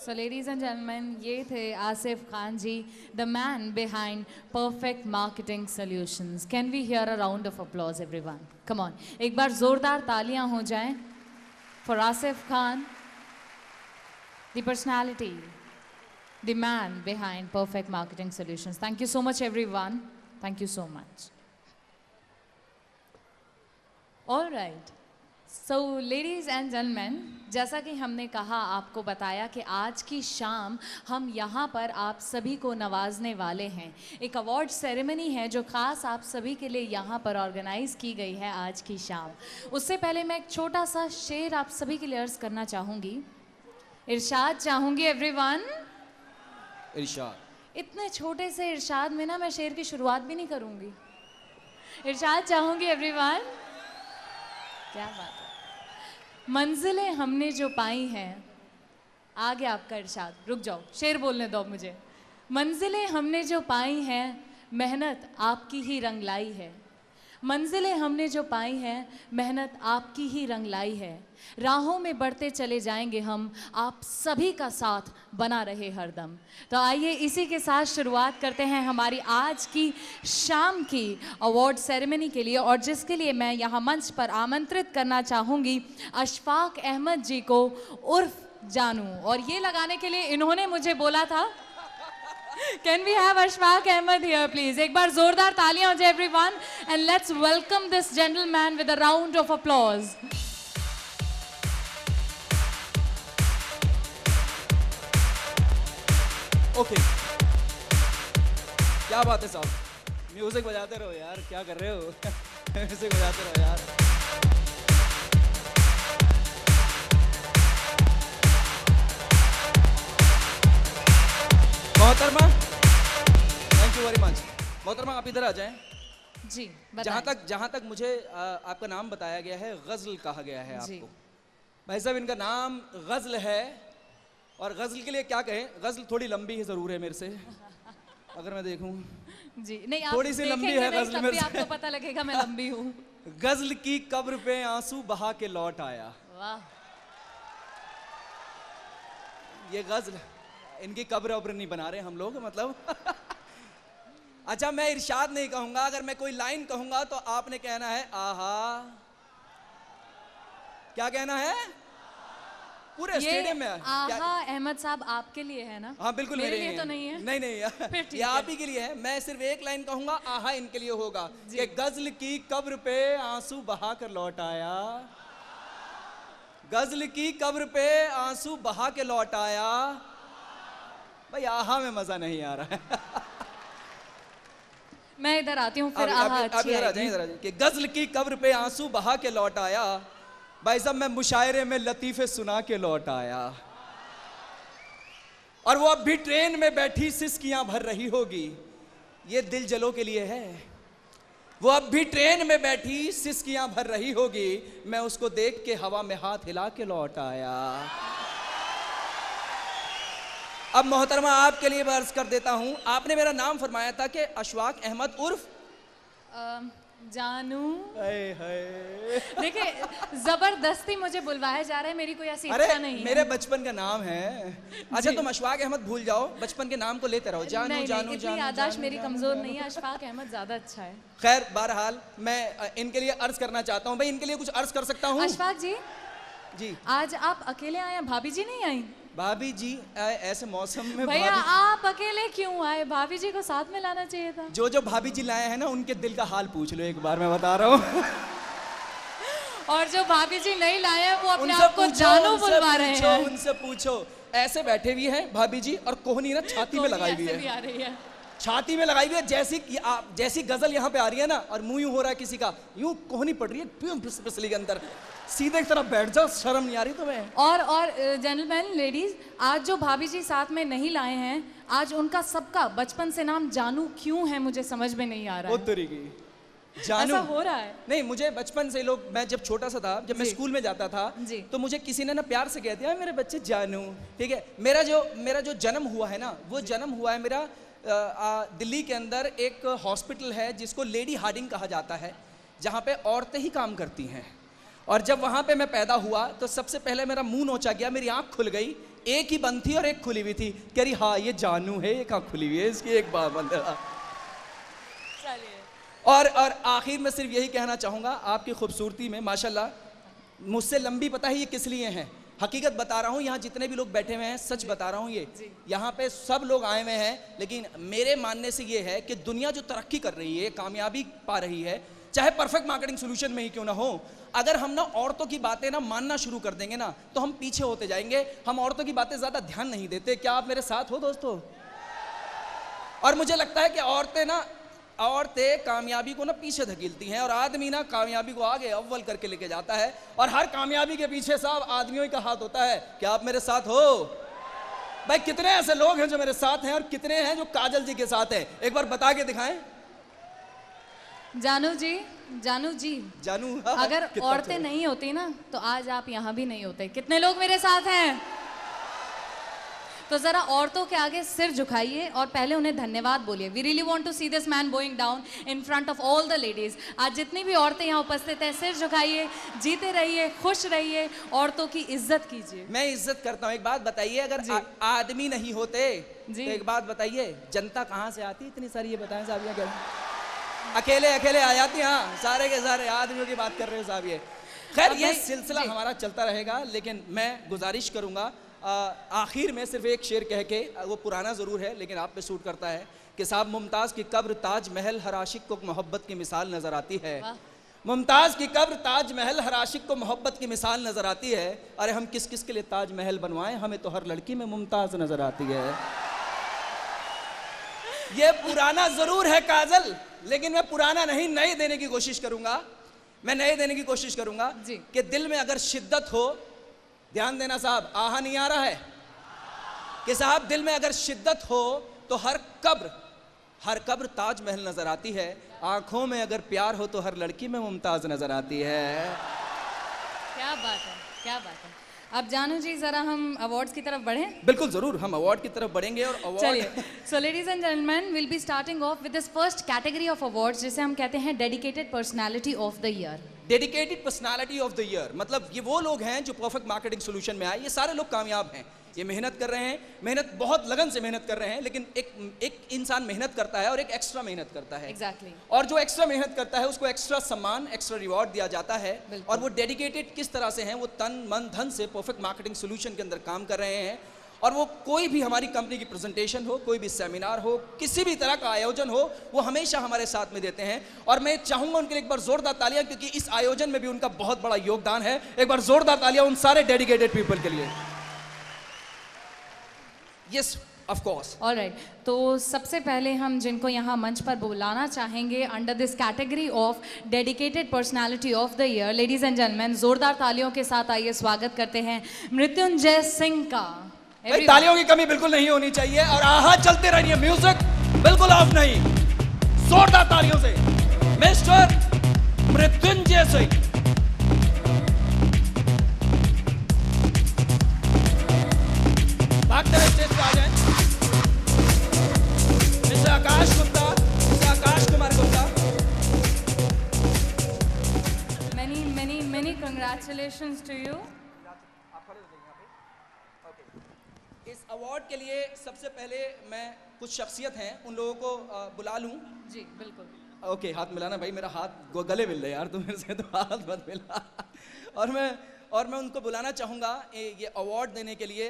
So ladies and gentlemen, ये थे आसिफ खान जी, the man behind Perfect Marketing Solutions. Can we hear a round of applause, everyone? Come on, एक बार जोरदार तालियां हो जाएं for Asif Khan, the personality, the man behind Perfect Marketing Solutions. Thank you so much, everyone. Thank you so much. All right. So ladies and gentlemen, जैसा कि हमने कहा, आपको बताया कि आज की शाम हम यहाँ पर आप सभी को नवाजने वाले हैं। एक अवार्ड सेरेमनी है जो ख़ास आप सभी के लिए यहाँ पर ऑर्गेनाइज़ की गई है आज की शाम। उससे पहले मैं एक छोटा सा शेर आप सभी के लिए अर्ज़ करना चाहूँगी, इरशाद चाहूँगी एवरीवन। इरशाद। इतने छोटे से इरशाद में ना मैं शेर की शुरुआत भी नहीं करूँगी। इरशाद चाहूँगी एवरीवन। क्या बात है। मंजिलें हमने जो पाई हैं, आगे आपका इरशाद, रुक जाओ शेर बोलने दो मुझे। मंजिलें हमने जो पाई हैं, मेहनत आपकी ही रंग लाई है। मंजिलें हमने जो पाई हैं, मेहनत आपकी ही रंग लाई है। राहों में बढ़ते चले जाएंगे हम, आप सभी का साथ बना रहे हरदम। तो आइए इसी के साथ शुरुआत करते हैं हमारी आज की शाम की अवार्ड सेरेमनी के लिए, और जिसके लिए मैं यहाँ मंच पर आमंत्रित करना चाहूँगी अशफाक अहमद जी को उर्फ जानू। और ये लगाने के लिए इन्होंने मुझे बोला था। Can we have Ashfaq Ahmed here, please? एक बार जोरदार तालियां हो जाए everyone, and let's welcome this gentleman with a round of applause. Okay. क्या बात है साहब, म्यूजिक बजाते रहो यार, क्या कर रहे हो? म्यूजिक बजाते रहो यार। मोहतरमा, थैंक यू वेरी मच। मोहतरमा आप इधर आ जाएं। जी, जहाँ तक मुझे आपका नाम बताया गया है, गज़ल कहा गया है आपको। भाई साहब इनका नाम गज़ल है, और गज़ल के लिए क्या कहें, गज़ल थोड़ी लंबी है ज़रूर है मेरे से, अगर मैं देखूं जी। नहीं, आप थोड़ी सी लंबी है गज़ल मेरे से। आपको पता लगेगा मैं लंबी हूँ। गज़ल की कब्र पे आंसू बहा के लौट आया। वाह। ये गज़ल, इनकी कब्र वब्र नहीं बना रहे हम लोग, मतलब अच्छा मैं इरशाद नहीं कहूंगा, अगर मैं कोई लाइन कहूंगा तो आपने कहना है आहा। क्या कहना है? पूरे स्टेडियम में आहा अहमद साहब आपके लिए है ना? हाँ बिल्कुल मेरे लिए तो नहीं है। नहीं ये आप ही के लिए है। मैं सिर्फ एक लाइन कहूंगा, आहा इनके लिए होगा कि गज़ल की कब्र पे आंसू बहा कर लौट आया। गज़ल की कब्र पे आंसू बहा के लौट आया। भाई आहा में मजा नहीं आ रहा है। मैं इधर आती हूँ फिर आहा अच्छी आएगी। कि गज़ल की कब्र पे आंसू बहा के लौट आया। भाई साहब मैं मुशायरे में लतीफ़े सुना के लौट आया, और वो अब भी ट्रेन में बैठी सिसकियां भर रही होगी। ये दिल जलो के लिए है। वो अब भी ट्रेन में बैठी सिसकियां भर रही होगी। मैं उसको देख के हवा में हाथ हिला के लौट आया। अब मोहतरमा आपके लिए अर्ज कर देता हूं, आपने मेरा नाम फरमाया था कि अशफाक अहमद उर्फ जानू। हाय देखिए जबरदस्ती मुझे बुलवाया जा रहा है, मेरी कोई ऐसी इच्छा नहीं है। मेरे बचपन का नाम है। अच्छा तुम अशफाक अहमद भूल जाओ, बचपन के नाम को लेते रहो। जानू नहीं, जानू नहीं, जानू याददाश्त मेरी कमजोर नहीं है। अशफाक अहमद ज्यादा अच्छा है। खैर बहरहाल मैं इनके लिए अर्ज करना चाहता हूँ। भाई इनके लिए कुछ अर्ज कर सकता हूँ? अशफाक जी जी आज आप अकेले आए, भाभी जी नहीं आई? भाभी जी ऐसे मौसम में भैया आप अकेले क्यों आए? भाभी जी को साथ में लाना चाहिए था। जो भाभी जी लाए हैं ना, उनके दिल का हाल पूछ लो एक बार, मैं बता रहा हूँ। और जो भाभी जी नहीं लाए हैं वो अपने आप को जानू बुलवा रहे हैं। उनसे पूछो। ऐसे बैठे हुए हैं भाभी जी, और कोहनी ना छाती में लगाई हुई है। छाती में लगाई हुई है। जैसी गजल यहाँ पे आ रही है ना, और मुंह यूं हो रहा है किसी का, यूं कोहनी पड़ रही है पिसली के अंदर। सीधे की तरफ बैठ जाओ, शर्म नहीं आ रही तुम्हें? और जेंटलमैन लेडीज, आज जो भाभी जी साथ में नहीं लाए हैं, आज उनका सबका बचपन से नाम जानू क्यों है मुझे समझ में नहीं आ रहा है। जानू ऐसा हो रहा है? नहीं, मुझे बचपन से लोग, मैं जब छोटा सा था, जब मैं स्कूल में जाता था, तो मुझे किसी ने ना प्यार से कह दिया मेरे बच्चे जानू। ठीक है, मेरा जो जन्म हुआ है ना, वो जन्म हुआ है मेरा दिल्ली के अंदर एक हॉस्पिटल है जिसको लेडी हार्डिंग कहा जाता है, जहाँ पे औरतें ही काम करती हैं। और जब वहाँ पे मैं पैदा हुआ तो सबसे पहले मेरा मुंह नोचा गया, मेरी आँख खुल गई एक ही बंद थी और एक खुली हुई थी। कह रही हाँ ये जानू है, ये कहाँ खुली हुई है, इसकी एक बार बंद है। और आखिर में सिर्फ यही कहना चाहूँगा, आपकी खूबसूरती में माशाल्लाह, मुझसे लंबी पता है ये किस लिए हैं, हकीकत बता रहा हूँ, यहाँ जितने भी लोग बैठे हुए हैं सच बता रहा हूँ, ये यहाँ पे सब लोग आए हुए हैं, लेकिन मेरे मानने से ये है कि दुनिया जो तरक्की कर रही है, कामयाबी पा रही है, चाहे परफेक्ट मार्केटिंग सोल्यूशन में ही क्यों ना हो, अगर हम ना औरतों की बातें ना मानना शुरू कर देंगे ना तो हम पीछे होते जाएंगे। हम औरतों की बातें ज़्यादा ध्यान नहीं देते। क्या आप मेरे साथ हो दोस्तों? और मुझे लगता है कि औरतें कामयाबी को ना पीछे धकेलती हैं और आदमी ना कामयाबी को आगे अव्वल करके लेके जाता है। और हर कामयाबी के पीछे साहब आदमियों ही का हाथ होता है। क्या आप मेरे साथ हो भाई? कितने ऐसे लोग हैं जो मेरे साथ हैं और कितने हैं जो काजल जी के साथ हैं? एक बार बता के दिखाएं। जानू जी जानू अगर औरतें नहीं होती ना तो आज आप यहाँ भी नहीं होते। कितने लोग मेरे साथ हैं? तो जरा औरतों के आगे सिर झुकाइए और पहले उन्हें धन्यवाद बोलिए। We really want to see this man going down in front of all the ladies. आज जितनी भी औरतें यहाँ उपस्थित हैं, सिर झुकाइए, जीते रहिए, खुश रहिए, औरतों की इज्जत कीजिए। मैं इज्जत करता हूँ। एक बात बताइए, अगर आदमी नहीं होते तो एक बात बताइए, जनता कहाँ से आती? इतनी सारी ये बताएं साहब, क्या अकेले आ जाती? हाँ, सारे के सारे आदमियों की बात कर रहे हो साहब। ये खैर ये सिलसिला हमारा चलता रहेगा, लेकिन मैं गुजारिश करूंगा आखिर में सिर्फ एक शेर कह के, वो पुराना ज़रूर है लेकिन आप पे सूट करता है, कि साहब मुमताज़ की कब्र ताज महल हर आशिक को मोहब्बत की मिसाल नज़र आती है। मुमताज़ की कब्र ताज महल हर आशिक को मोहब्बत की मिसाल नज़र आती है। अरे हम किस किस के लिए ताज महल बनवाएं, हमें तो हर लड़की में मुमताज़ नज़र आती है। ये पुराना ज़रूर है काजल, लेकिन मैं पुराना नहीं, नए देने की कोशिश करूंगा। मैं नए देने की कोशिश करूंगा कि दिल में अगर शिद्दत हो, ध्यान देना साहब, आहा नहीं आ रहा है कि साहब दिल में अगर शिद्दत हो तो हर कब्र ताजमहल नजर आती है। आंखों में अगर प्यार हो तो हर लड़की में मुमताज नजर आती है। क्या बात है, क्या बात है। अब जानू जी जरा हम अवार्ड्स की तरफ बढ़ें? बिल्कुल जरूर, हम अवार्ड की तरफ बढ़ेंगे। और award, so ladies and gentleman, will be starting of with this first category of awards, जिसे हम कहते हैं dedicated personality of the year. Dedicated personality of the year मतलब ये वो लोग हैं जो परफेक्ट मार्केटिंग सोल्यूशन में आए। ये सारे लोग कामयाब हैं, ये मेहनत कर रहे हैं, मेहनत बहुत लगन से मेहनत कर रहे हैं, लेकिन एक इंसान मेहनत करता है और एक एक्स्ट्रा मेहनत करता है। Exactly. और जो एक्स्ट्रा मेहनत करता है उसको एक्स्ट्रा सम्मान, एक्स्ट्रा रिवॉर्ड दिया जाता है। और वो डेडिकेटेड किस तरह से हैं, वो तन मन धन से परफेक्ट मार्केटिंग सोल्यूशन के अंदर काम कर रहे हैं। और वो कोई भी हमारी कंपनी की प्रेजेंटेशन हो, कोई भी सेमिनार हो, किसी भी तरह का आयोजन हो, वो हमेशा हमारे साथ में देते हैं। और मैं चाहूंगा उनके लिए एक बार जोरदार तालियां, क्योंकि इस आयोजन में भी उनका बहुत बड़ा योगदान है। एक बार जोरदार तालियां उन सारे डेडिकेटेड पीपल के लिए। Yes, of course. All right. तो सबसे पहले हम जिनको यहाँ मंच पर बुलाना चाहेंगे under this category of dedicated personality of the year, ladies and gentleman, जोरदार तालियों के साथ आइए स्वागत करते हैं मृत्युंजय सिंह का। भाई तालियों की कमी बिल्कुल नहीं होनी चाहिए और आहा चलते रहिए, म्यूजिक बिल्कुल ऑफ नहीं, जोरदार तालियों से मिस्टर मृत्युंजय सिंह। भागते हुए स्टेज पे आ जाएं। Mister Akash Gupta, mister Akash Kumar Gupta. Many congratulations to you. इस अवार्ड के लिए सबसे पहले मैं कुछ शख्सियत हैं उन लोगों को बुला लूं। जी बिल्कुल। ओके, हाथ मिलाना भाई, मेरा हाथ गले मिल रहे यार, तुम मेरे से तो हाथ मत मिला। और मैं उनको बुलाना चाहूँगा ये अवार्ड देने के लिए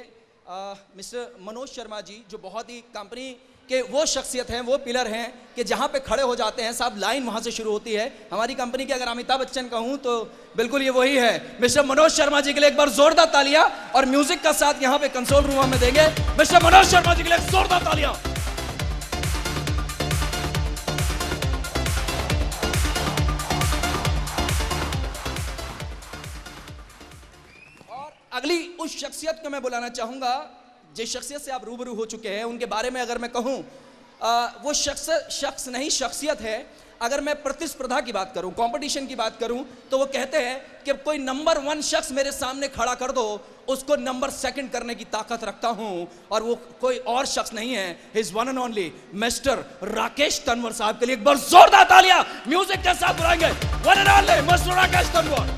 मिस्टर मनोज शर्मा जी, जो बहुत ही कंपनी के वो शख्सियत हैं, वो पिलर हैं कि जहाँ पे खड़े हो जाते हैं साहब लाइन वहाँ से शुरू होती है। हमारी कंपनी के अगर अमिताभ बच्चन कहूँ तो बिल्कुल ये वही है। मिस्टर मनोज शर्मा जी के लिए एक बार जोरदार तालियां, और म्यूजिक का साथ यहाँ पे कंसोल रूम में देंगे। मिस्टर मनोज शर्मा जी के लिए जोरदार तालियां। और अगली उस शख्सियत को मैं बुलाना चाहूंगा जिस शख्सियत से आप रूबरू हो चुके हैं। उनके बारे में अगर मैं कहूं, वो शख्स नहीं शख्सियत है। अगर मैं प्रतिस्पर्धा की बात करूं, कंपटीशन की बात करूं, तो वो कहते हैं कि कोई नंबर 1 शख्स मेरे सामने खड़ा कर दो, उसको नंबर 2 करने की ताकत रखता हूं। और वो कोई और शख्स नहीं है, his one and only mister Rakesh Tanwar साहब के लिए एक बार जोरदार तालियां म्यूजिक के साथ बुलाएंगे। One and only mister Rakesh Tanwar.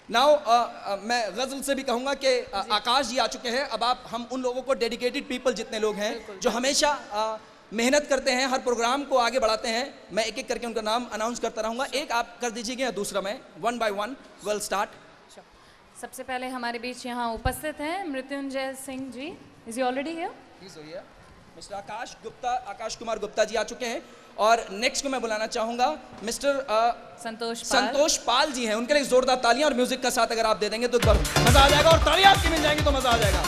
Now मैं गजल से भी कहूंगा कि आकाश जी आ चुके हैं। अब आप हम उन लोगों को डेडिकेटेड पीपल जितने लोग हैं जो हमेशा मेहनत करते हैं, हर प्रोग्राम को आगे बढ़ाते हैं, मैं एक एक करके उनका नाम अनाउंस करता रहूंगा। एक आप कर दीजिएगा या दूसरा मैं, one by one will start. सबसे पहले हमारे बीच यहाँ उपस्थित हैं Mrityunjay Singh ji. Is you already here? Mister Akash Gupta, Akash Kumar Gupta ji आ चुके हैं। और नेक्स्ट को मैं बुलाना चाहूंगा मिस्टर संतोष पाल जी हैं। उनके लिए जोरदार तालियां और म्यूजिक का साथ अगर आप दे देंगे तो मजा आ जाएगा, और तालियां आपकी मिल जाएंगी तो मजा आ जाएगा।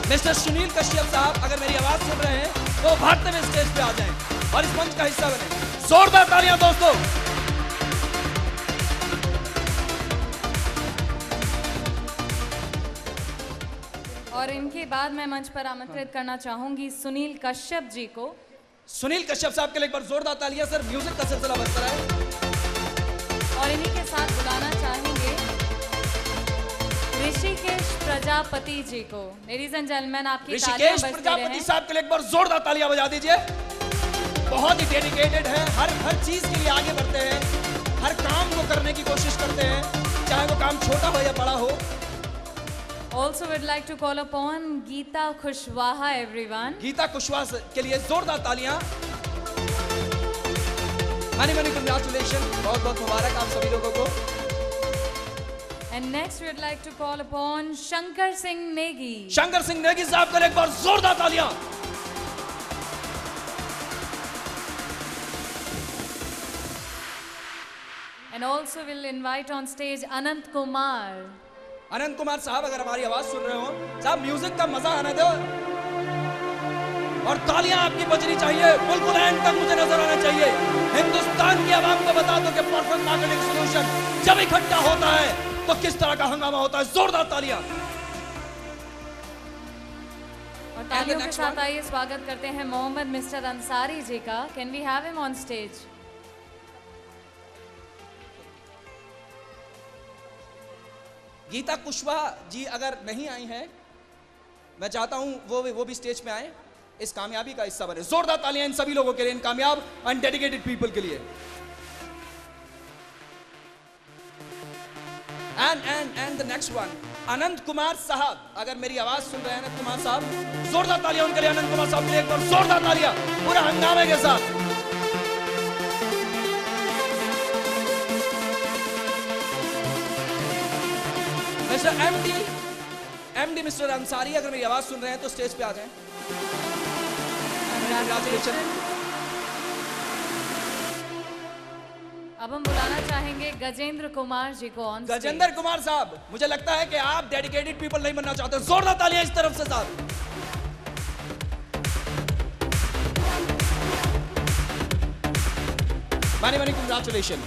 मिस्टर सुनील कश्यप साहब अगर मेरी आवाज सुन रहे हैं तो भागते हुए स्टेज पे आ जाएं और इस मंच का हिस्सा बने। जोरदार तालियां दोस्तों। और इनके बाद मैं मंच पर आमंत्रित करना चाहूंगी सुनील कश्यप जी को। सुनील कश्यप साहब के लिए एक बार जोरदार तालियां सर, म्यूजिक का सिलसिला बरकरार है। और इन्हीं के साथ बुलाना चाहेंगे ऋषिकेश प्रजापति जी को। लेडीज एंड जेंटलमैन, आपकी ऋषिकेश प्रजापति साहब के लिए एक बार जोरदार तालियां बजा दीजिए। बहुत ही डेडिकेटेड है, हर चीज के लिए आगे बढ़ते हैं, हर काम को करने की कोशिश करते हैं, चाहे वो काम छोटा हो या बड़ा हो। Also would like to call upon Gita Kushwaha everyone. Gita Kushwaha के लिए जोरदार तालियां। many congratulations, बहुत बहुत मुबारक आप सभी लोगों को। And next we would like to call upon Shankar Singh Negi. Shankar Singh Negi साहब के लिए एक बार जोरदार तालियां। And also we'll invite on stage अनंत कुमार। अनंत कुमार साहब अगर हमारी आवाज सुन रहे हो, साहब म्यूजिक का मजा आने दो और तालियां आपकी बजनी चाहिए, बिल्कुल एंड तक मुझे नजर आना चाहिए। हिंदुस्तान की आवाम को बता दो कि परफेक्ट मार्केटिंग सॉल्यूशन जब इकट्ठा होता है तो किस तरह का हंगामा होता है। जोरदार तालियां। और तालियों के साथ आइए स्वागत करते हैं मोहम्मद मिस्टर अंसारी जी का। Can we have him on stage? Geeta Kushwaha ji अगर नहीं आई हैं, मैं चाहता हूं वो भी स्टेज पे आए, इस कामयाबी का हिस्सा बने। जोरदार तालियां इन सभी लोगों के लिए, इन कामयाब अनडेडिकेटेड पीपल के लिए। एंड द नेक्स्ट वन अनंत कुमार साहब अगर मेरी आवाज सुन रहे हैं, अनंत कुमार साहब, जोरदार तालियां उनके लिए। अनंत कुमार साहब के लिए एक बार जोरदार तालियां पूरे हंगामे के साथ। मिस्टर एमडी मिस्टर अंसारी अगर मेरी आवाज सुन रहे हैं तो स्टेज पे आ जाएं। अब हम बुलाना चाहेंगे गजेंद्र कुमार जी को ऑन स्टेज। गजेंद्र कुमार साहब, मुझे लगता है कि आप डेडिकेटेड पीपल नहीं बनना चाहते। जोरदार तालियां इस तरफ से साहब। many congratulations।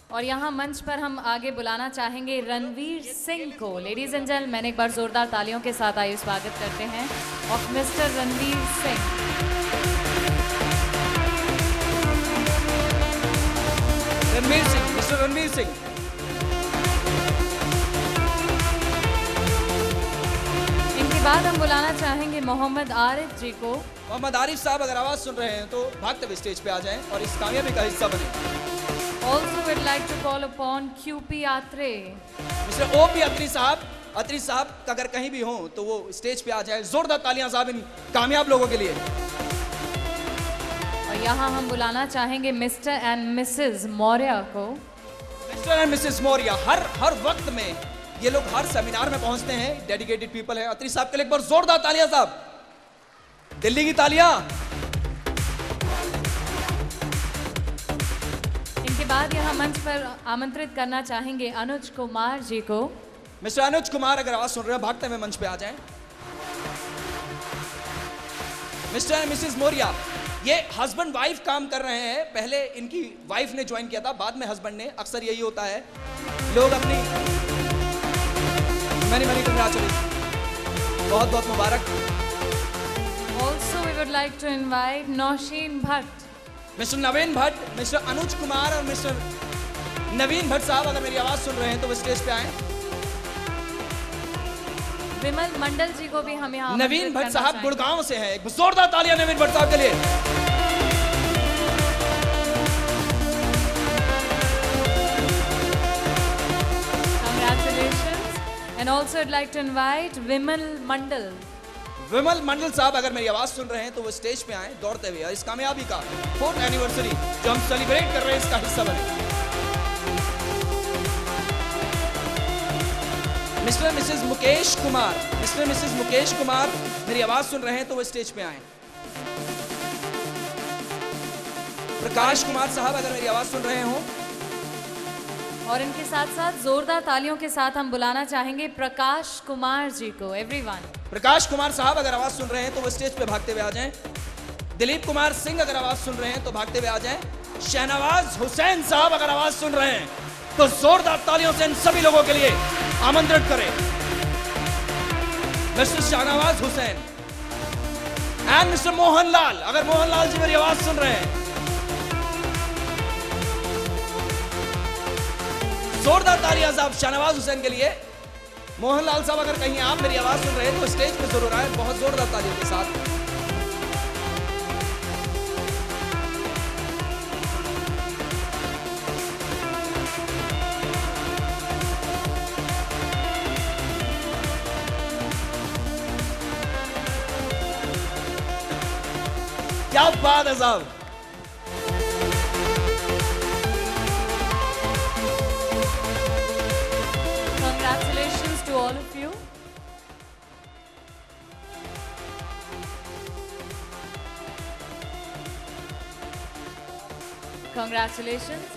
और यहाँ मंच पर हम आगे बुलाना चाहेंगे रणवीर सिंह को। लेडीज एंड जेंटलमैन, एक बार जोरदार तालियों के साथ आइए स्वागत करते हैं of mister Ranveer Singh. Mister Ranveer Singh. इनके बाद हम बुलाना चाहेंगे मोहम्मद आरिफ जी को। मोहम्मद आरिफ साहब अगर आवाज सुन रहे हैं तो भागते हुए स्टेज पे आ जाएं और इस कामयाबी का हिस्सा बने। Also would like to call upon QP Atre. Mister OP अत्री साहब अगर कहीं भी हो तो वो स्टेज पे आ जाए। जोरदार तालियां साहब इन कामयाब लोगों के लिए। और यहाँ हम बुलाना चाहेंगे मिस्टर एंड मिसेस मौर्य को। मिस्टर एंड मिसेस मौर्य हर वक्त में ये लोग हर सेमिनार में पहुंचते हैं, डेडिकेटेड पीपल है। अत्री साहब के लिए एक बार जोरदार तालियां साहब, दिल्ली की तालियां। बाद यहाँ मंच पर आमंत्रित करना चाहेंगे अनुज कुमार जी को। मिस्टर अनुज कुमार अगर आवाज सुन रहे हैं भागते हुए मंच पे आ जाएं। मिस्टर एंड मिसेस मौर्य ये हस्बैंड वाइफ काम कर रहे हैं। पहले इनकी वाइफ ने ज्वाइन किया था, बाद में हस्बैंड ने। अक्सर यही होता है, लोग अपनी many congratulations, बहुत बहुत मुबारक। Also we would like to invite Nausheen Bhatt, mister Naveen Bhatt, mister Anuj Kumar और मिस्टर नवीन भट्ट साहब अगर मेरी आवाज सुन रहे हैं तो वो स्टेज पे आए। विमल मंडल जी को भी हम यहाँ नवीन भट्ट साहब गुड़गांव से हैं, एक जोरदार तालियां नवीन भट्ट साहब के लिए। Congratulations. And also I'd like to invite विमल मंडल। विमल मंडल साहब अगर मेरी आवाज सुन रहे हैं तो वो स्टेज पे आए दौड़ते हुए, इस कामयाबी का 4th एनिवर्सरी जो हम सेलिब्रेट कर रहे हैं इसका हिस्सा बने। Mister Mrs Mukesh Kumar, mister Mrs Mukesh Kumar मेरी आवाज सुन रहे हैं तो वो स्टेज पे आए। प्रकाश कुमार साहब अगर मेरी आवाज सुन रहे हो, और इनके साथ साथ जोरदार तालियों के साथ हम बुलाना चाहेंगे प्रकाश कुमार जी को। एवरीवन, प्रकाश कुमार साहब अगर आवाज सुन रहे हैं तो वो स्टेज पे भागते हुए आ जाएं। दिलीप कुमार सिंह अगर आवाज सुन रहे हैं तो भागते हुए आ जाएं। शहनवाज हुसैन साहब अगर आवाज सुन रहे हैं तो जोरदार तालियों से इन सभी लोगों के लिए आमंत्रित करें। Mister Shahnawaz Hussain and mister Mohanlal, अगर मोहनलाल जी मेरी आवाज सुन रहे हैं, जोरदार तालियां साहब शहनवाज हुसैन के लिए। मोहनलाल साहब अगर कहीं आप मेरी आवाज सुन रहे हैं तो स्टेज पे जरूर आए, बहुत जोरदार तालियों के साथ। क्या बात है साहब। Congratulations to all of you. Congratulations.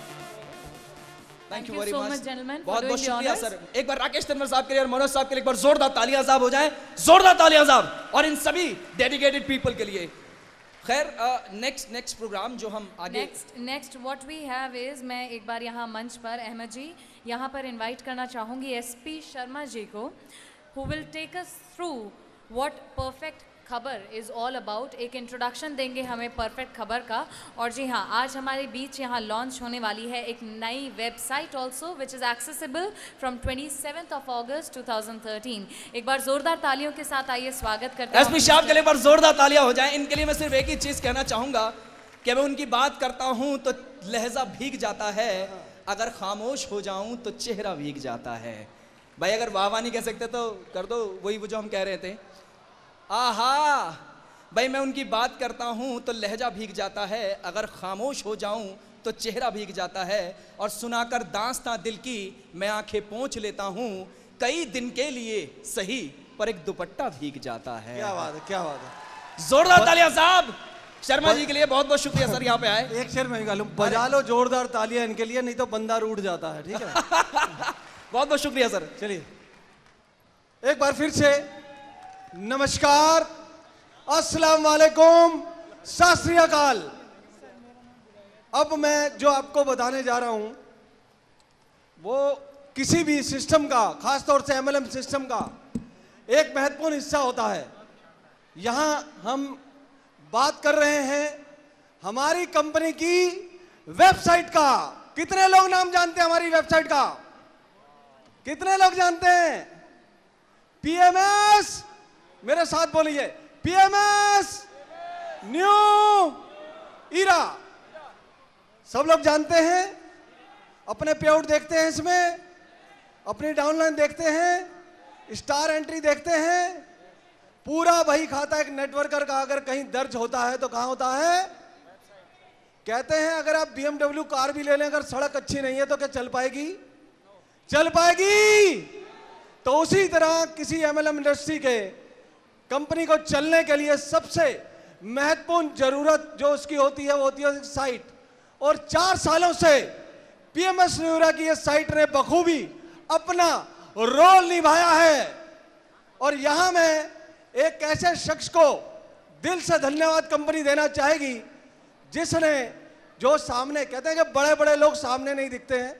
Thank you you very so much much, gentlemen, for बहुत बहुत doing the शुक्रिया honors. सर। एक बार राकेश तन्वर साहब के लिए और मनोज साहब के लिए एक बार जोरदार तालियां साहब हो जाएं, जोरदार तालियां साहब, और इन सभी डेडिकेटेड पीपल के लिए। खैर नेक्स्ट प्रोग्राम जो हम आगे next what we have is, मैं एक बार यहाँ मंच पर अहमद जी यहाँ पर इनवाइट करना चाहूँगी एसपी शर्मा जी को, who will take us through what perfect खबर इज़ ऑल अबाउट। एक इंट्रोडक्शन देंगे हमें परफेक्ट खबर का। और जी हाँ, आज हमारे बीच यहाँ लॉन्च होने वाली है एक नई website also which is accessible from 27th of August 2013। एक बार जोरदार तालियों के साथ आइए स्वागत करते हैं एसपी साहब के लिए बार जोरदार तालियां हो जाएं। इनके लिए मैं सिर्फ एक ही चीज कहना चाहूंगा कि मैं उनकी बात करता हूं तो लहजा भीग जाता है, अगर खामोश हो जाऊं तो चेहरा भीग जाता है। भाई अगर वाह वाह नहीं कह सकते तो कर दो वही वो जो हम कह रहे थे। आहा भाई मैं उनकी बात करता हूं तो लहजा भीग जाता है, अगर खामोश हो जाऊं तो चेहरा भीग जाता है, और सुनाकर दास्तां दिल की मैं आंखें पोंछ लेता हूं, कई दिन के लिए सही पर एक दुपट्टा भीग जाता है। क्या बात है, क्या बात है। जोरदार तालियां साहब शर्मा जी के लिए, बहुत बहुत शुक्रिया सर यहाँ पे आए। एक शेर मैं निकालूं, बजा लो जोरदार तालियां इनके लिए, नहीं तो बंदा रूठ जाता है। ठीक है बहुत बहुत शुक्रिया सर। चलिए एक बार फिर से नमस्कार, अस्सलाम वालेकुम, सत श्री अकाल। अब मैं जो आपको बताने जा रहा हूं वो किसी भी सिस्टम का, खासतौर से एमएलएम सिस्टम का एक महत्वपूर्ण हिस्सा होता है। यहां हम बात कर रहे हैं हमारी कंपनी की वेबसाइट का। कितने लोग नाम जानते हैं हमारी वेबसाइट का? कितने लोग जानते हैं? पीएमएस, मेरे साथ बोलिए, पीएमएस न्यू इरा। सब लोग जानते हैं, अपने पे आउट देखते हैं, इसमें अपनी डाउनलाइन देखते हैं, स्टार एंट्री देखते हैं, पूरा वही खाता है। एक नेटवर्कर का अगर कहीं दर्ज होता है तो कहां होता है? कहते हैं अगर आप BMW कार भी ले लें, अगर सड़क अच्छी नहीं है तो क्या चल पाएगी? चल पाएगी। तो उसी तरह किसी एमएलएम इंडस्ट्री के कंपनी को चलने के लिए सबसे महत्वपूर्ण जरूरत जो उसकी होती है वो होती है साइट। और 4 सालों से पीएमएस न्यूरा की ये साइट ने बखूबी अपना रोल निभाया है। और यहां मैं एक ऐसे शख्स को दिल से धन्यवाद कंपनी देना चाहेगी जिसने, जो सामने कहते हैं कि बड़े बड़े लोग सामने नहीं दिखते हैं,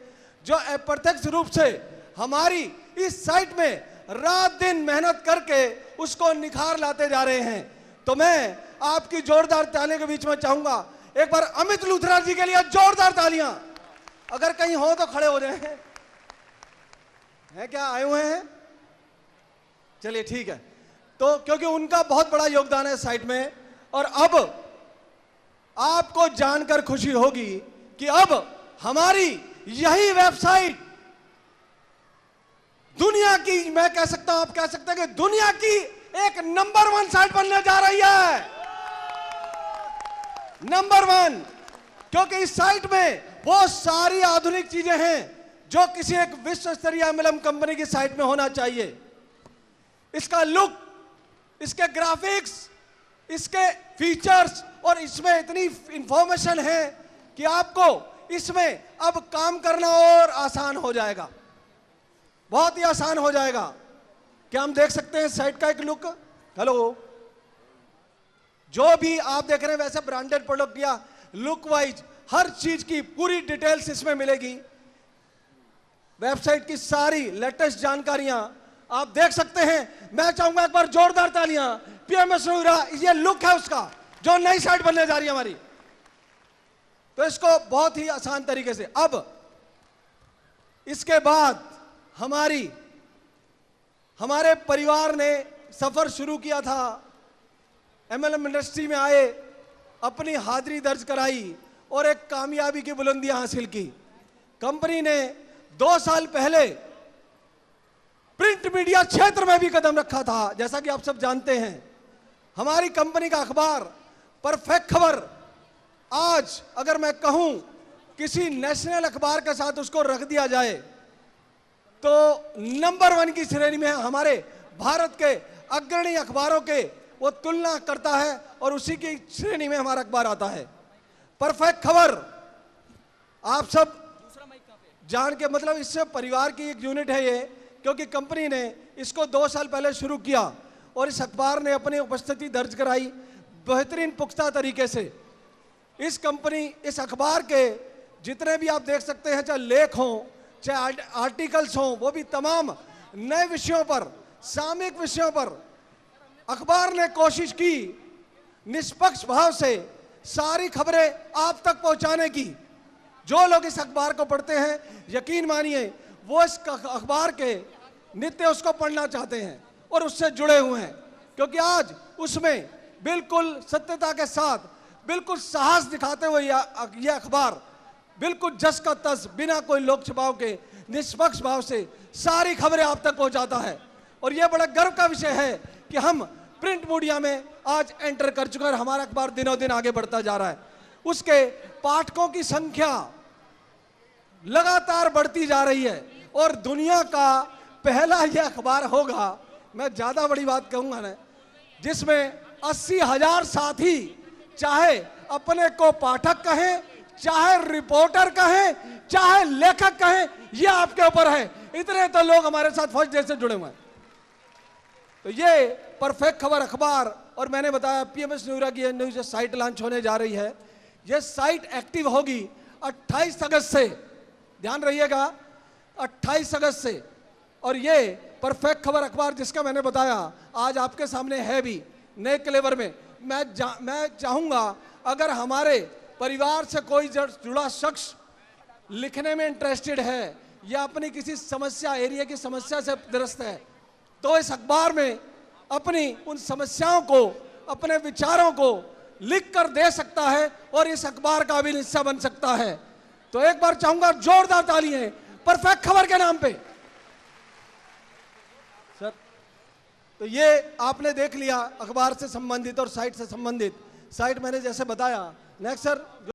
जो अप्रत्यक्ष रूप से हमारी इस साइट में रात दिन मेहनत करके उसको निखार लाते जा रहे हैं। तो मैं आपकी जोरदार तालियों के बीच में चाहूंगा एक बार अमित लूथरा जी के लिए जोरदार तालियां। अगर कहीं हो तो खड़े हो जाएं। हैं क्या, आए हुए हैं? चलिए ठीक है। तो क्योंकि उनका बहुत बड़ा योगदान है साइट में, और अब आपको जानकर खुशी होगी कि अब हमारी यही वेबसाइट दुनिया की, मैं कह सकता हूं, आप कह सकते हैं कि दुनिया की एक नंबर 1 साइट बनने जा रही है। नंबर 1, क्योंकि इस साइट में वो सारी आधुनिक चीजें हैं जो किसी एक विश्व स्तरीय एमएलएम कंपनी की साइट में होना चाहिए। इसका लुक, इसके ग्राफिक्स, इसके फीचर्स, और इसमें इतनी इंफॉर्मेशन है कि आपको इसमें अब काम करना और आसान हो जाएगा, बहुत ही आसान हो जाएगा। क्या हम देख सकते हैं साइट का एक लुक? हेलो, जो भी आप देख रहे हैं वैसे ब्रांडेड प्रोडक्ट या लुक वाइज हर चीज की पूरी डिटेल्स इसमें मिलेगी। वेबसाइट की सारी लेटेस्ट जानकारियां आप देख सकते हैं। मैं चाहूंगा एक बार जोरदार तालियां पीएमएस न्यू ईरा, ये लुक है उसका जो नई साइट बनने जा रही है हमारी। तो इसको बहुत ही आसान तरीके से, अब इसके बाद हमारे परिवार ने सफर शुरू किया था, एमएलएम इंडस्ट्री में आए, अपनी हाजिरी दर्ज कराई और एक कामयाबी की बुलंदियां हासिल की। कंपनी ने 2 साल पहले प्रिंट मीडिया क्षेत्र में भी कदम रखा था, जैसा कि आप सब जानते हैं। हमारी कंपनी का अखबार परफेक्ट खबर, आज अगर मैं कहूं किसी नेशनल अखबार के साथ उसको रख दिया जाए तो नंबर 1 की श्रेणी में हमारे भारत के अग्रणी अखबारों के वो तुलना करता है और उसी की श्रेणी में हमारा अखबार आता है। परफेक्ट खबर आप सब जान के, मतलब इससे परिवार की एक यूनिट है ये, क्योंकि कंपनी ने इसको 2 साल पहले शुरू किया और इस अखबार ने अपनी उपस्थिति दर्ज कराई बेहतरीन पुख्ता तरीके से। इस अखबार के जितने भी आप देख सकते हैं, चाहे लेख हों, चाहे आर्टिकल्स हों, वो भी तमाम नए विषयों पर, सामयिक विषयों पर अखबार ने कोशिश की निष्पक्ष भाव से सारी खबरें आप तक पहुंचाने की। जो लोग इस अखबार को पढ़ते हैं, यकीन मानिए वो इस अखबार के नित्य उसको पढ़ना चाहते हैं और उससे जुड़े हुए हैं, क्योंकि आज उसमें बिल्कुल सत्यता के साथ, बिल्कुल साहस दिखाते हुए यह अखबार बिल्कुल जस का तस, बिना कोई लोक छिपाव के, निष्पक्ष भाव से सारी खबरें आप तक पहुंचाता है। और यह बड़ा गर्व का विषय है कि हम प्रिंट मीडिया में आज एंटर कर चुके हैं और हमारा अखबार दिनों दिन आगे बढ़ता जा रहा है। उसके पाठकों की संख्या लगातार बढ़ती जा रही है और दुनिया का पहला यह अखबार होगा, मैं ज्यादा बड़ी बात कहूंगा ना, जिसमें 80,000 साथी, चाहे अपने को पाठक कहें, चाहे रिपोर्टर कहें, चाहे लेखक कहें, यह आपके ऊपर है। इतने तो लोग हमारे साथ फर्स्ट डे से जुड़े हुए हैं। तो ये परफेक्ट खबर अखबार, और मैंने बताया पीएमएस न्यू ईरा की नई जो साइट लॉन्च होने जा रही है, यह साइट एक्टिव होगी 28 अगस्त से, ध्यान रहिएगा 28 अगस्त से। और ये परफेक्ट खबर अखबार जिसका मैंने बताया आज आपके सामने है भी नए क्लेवर में। मैं चाहूंगा अगर हमारे परिवार से कोई जुड़ा शख्स लिखने में इंटरेस्टेड है या अपनी किसी समस्या, एरिया की समस्या से ग्रस्त है, तो इस अखबार में अपनी उन समस्याओं को, अपने विचारों को लिख कर दे सकता है और इस अखबार का भी हिस्सा बन सकता है। तो एक बार चाहूंगा जोरदार तालियां परफेक्ट खबर के नाम पे। सर, तो ये आपने देख लिया अखबार से संबंधित और साइट से संबंधित। साइट मैंने जैसे बताया, नेक्स्ट सर।